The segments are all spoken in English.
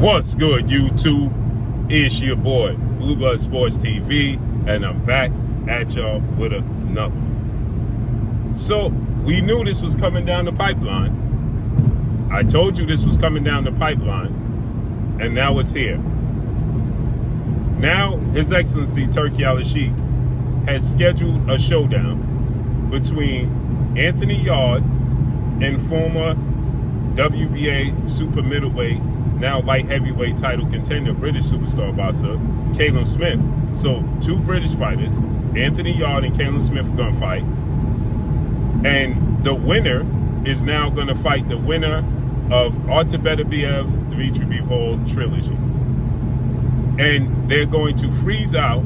What's good, YouTube? It's your boy, Blue Blood Sports TV, and I'm back at y'all with another one. So, we knew this was coming down the pipeline. I told you this was coming down the pipeline, and now it's here. Now, His Excellency Turki al-Sheikh has scheduled a showdown between Anthony Yarde and former WBA super middleweight, now light heavyweight title contender, British superstar boxer, Callum Smith. So, two British fighters, Anthony Yarde and Callum Smith, are going to fight. And the winner is now going to fight the winner of Artur Benavidez, Dimitri Bivol trilogy. And they're going to freeze out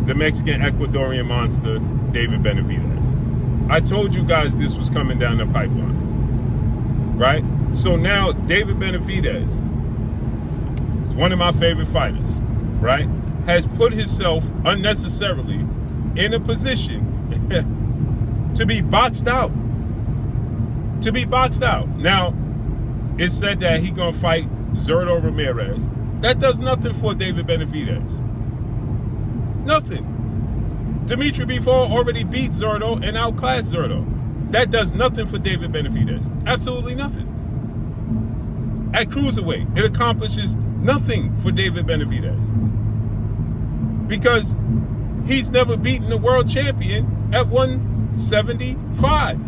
the Mexican Ecuadorian monster, David Benavidez. I told you guys this was coming down the pipeline, right? So now David Benavidez, one of my favorite fighters, right, has put himself unnecessarily in a position to be boxed out. To be boxed out. Now, it's said that he's going to fight Zurdo Ramirez. That does nothing for David Benavidez. Nothing. Dimitri Bivol already beat Zurdo and outclassed Zurdo. That does nothing for David Benavidez. Absolutely nothing. At cruiserweight, it accomplishes nothing for David Benavidez. Because he's never beaten the world champion at 175,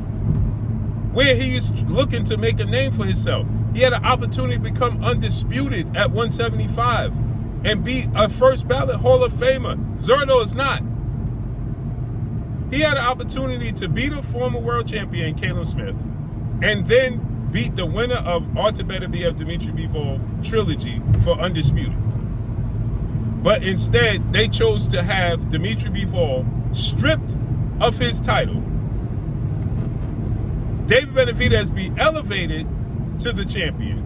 where he is looking to make a name for himself. He had an opportunity to become undisputed at 175 and be a first ballot Hall of Famer. Zurdo is not. He had an opportunity to beat a former world champion, Callum Smith, and then beat the winner of Artur Benavidez Dimitri Bivol trilogy for undisputed. But instead, they chose to have Dimitri Bivol stripped of his title. David Benavidez be elevated to the champion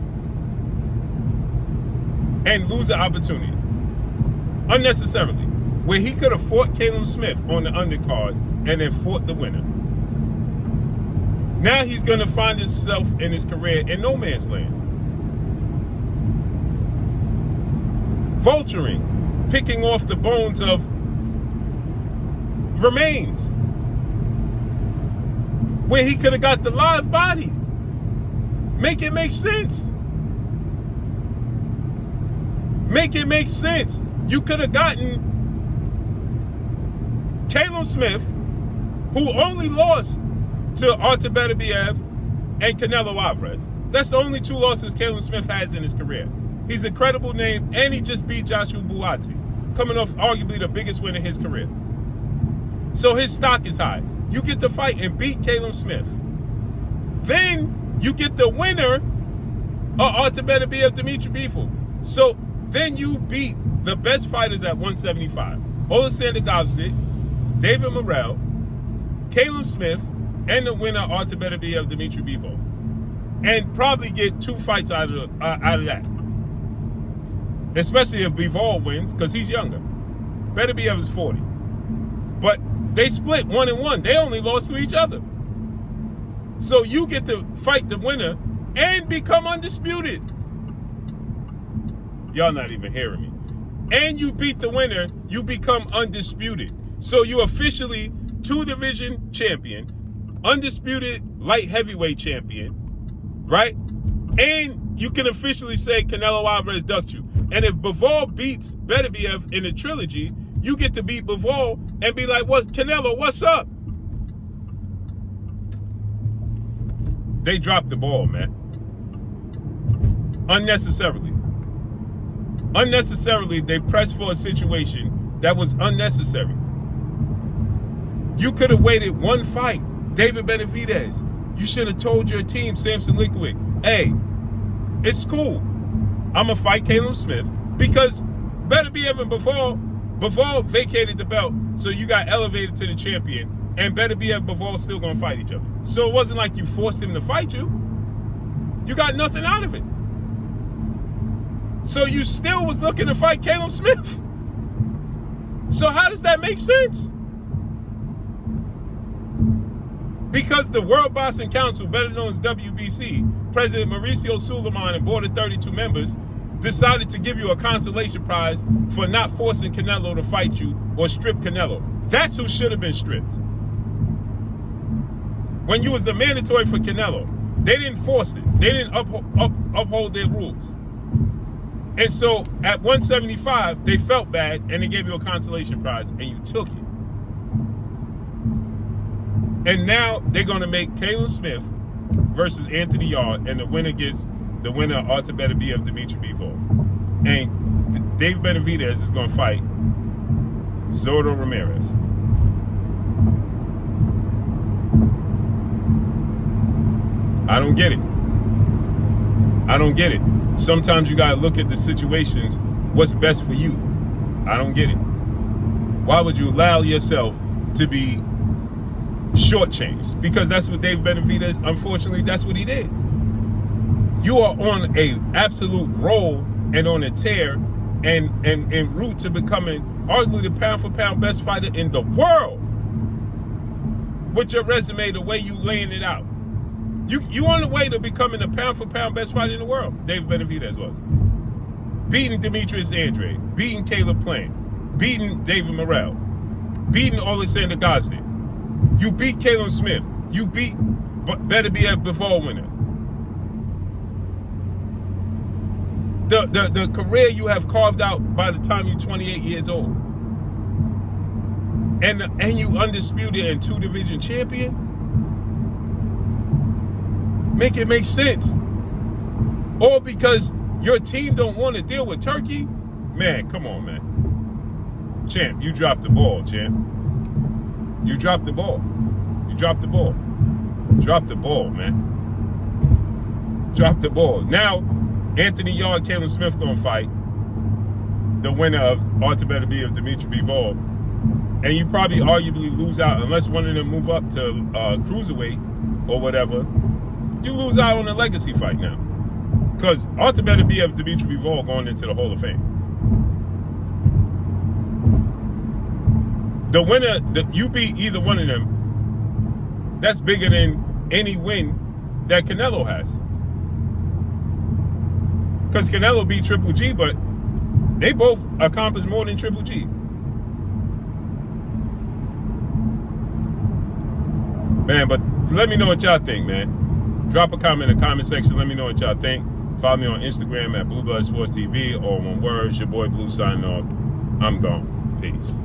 and lose the opportunity unnecessarily, where he could have fought Callum Smith on the undercard and then fought the winner. Now he's going to find himself in his career in no man's land. Vulturing, picking off the bones of remains, where he could have got the live body. Make it make sense. Make it make sense. You could have gotten Callum Smith, who only lost to Artur Benavidez and Canelo Alvarez. That's the only two losses Callum Smith has in his career. He's a credible name, and he just beat Joshua Buatsi, coming off arguably the biggest win in his career. So his stock is high. You get to fight and beat Callum Smith. Then you get the winner of Artur Benavidez Dimitri Bivol. So then you beat the best fighters at 175. Alexander Gvozdyk, David Morrell, Callum Smith, and the winner Artur Benavidez Dimitri Bivol. And probably get two fights out of that. Especially if Bivol wins, because he's younger. Benavidez is 40. But they split 1-1. They only lost to each other. So you get to fight the winner and become undisputed. Y'all not even hearing me. And you beat the winner, you become undisputed. So you officially two-division champion, undisputed light heavyweight champion, right? And you can officially say Canelo Alvarez ducked you. And if Bivol beats Benavidez in the trilogy, you get to beat Bivol and be like, "What, Canelo, what's up?" They dropped the ball, man. Unnecessarily. Unnecessarily, they pressed for a situation that was unnecessary. You could have waited one fight. David Benavidez, you should have told your team, Samson Liquid, hey, it's cool. I'm going to fight Callum Smith, because Benavidez and Bivol vacated the belt, so you got elevated to the champion, and Benavidez and Bivol still going to fight each other. So it wasn't like you forced him to fight you. You got nothing out of it. So you still was looking to fight Callum Smith. So how does that make sense? Because the World Boxing Council, better known as WBC, President Mauricio Suleiman and board of 32 members decided to give you a consolation prize for not forcing Canelo to fight you or strip Canelo. That's who should have been stripped. When you was the mandatory for Canelo, they didn't force it. They didn't uphold their rules. And so at 175, they felt bad and they gave you a consolation prize and you took it. And now they're going to make Caleb Smith versus Anthony Yard, and the winner gets the winner of Artur Benavidez, Dimitri Bivol. And Dave Benavidez is going to fight Zordo Ramirez. I don't get it. I don't get it. Sometimes you got to look at the situations, what's best for you. I don't get it. Why would you allow yourself to be shortchanged? Because that's what Dave Benavidez, unfortunately, that's what he did. You are on a absolute roll and on a tear and en route to becoming arguably the pound for pound best fighter in the world. With your resume, the way you laying it out. You on the way to becoming the pound for pound best fighter in the world. Dave Benavidez was. Beating Demetrius Andrade, beating Caleb Plant, beating David Morrell, beating Alexander Gosden. You beat Caleb Smith. You beat Benavidez Bivol winner. The career you have carved out by the time you're 28 years old. And you undisputed and 2-division champion? Make it make sense. Or because your team don't want to deal with Turkey? Man, come on, man. Champ, you dropped the ball, champ. You dropped the ball. You dropped the ball. Drop the ball, man. Drop the ball. Now, Anthony Yard, Caleb Smith gonna fight the winner of Artur Benavidez of Dimitri Bivol. And you probably arguably lose out unless one of them move up to cruiserweight or whatever. You lose out on a legacy fight now. Because Artur Benavidez of Dimitri Bivol going into the Hall of Fame. The winner, you beat either one of them, that's bigger than any win that Canelo has. Because Canelo beat Triple G, but they both accomplished more than Triple G. Man, but let me know what y'all think, man. Drop a comment in the comment section. Let me know what y'all think. Follow me on Instagram at Blue Blood Sports TV, or one word, your boy Blue signing off. I'm gone. Peace.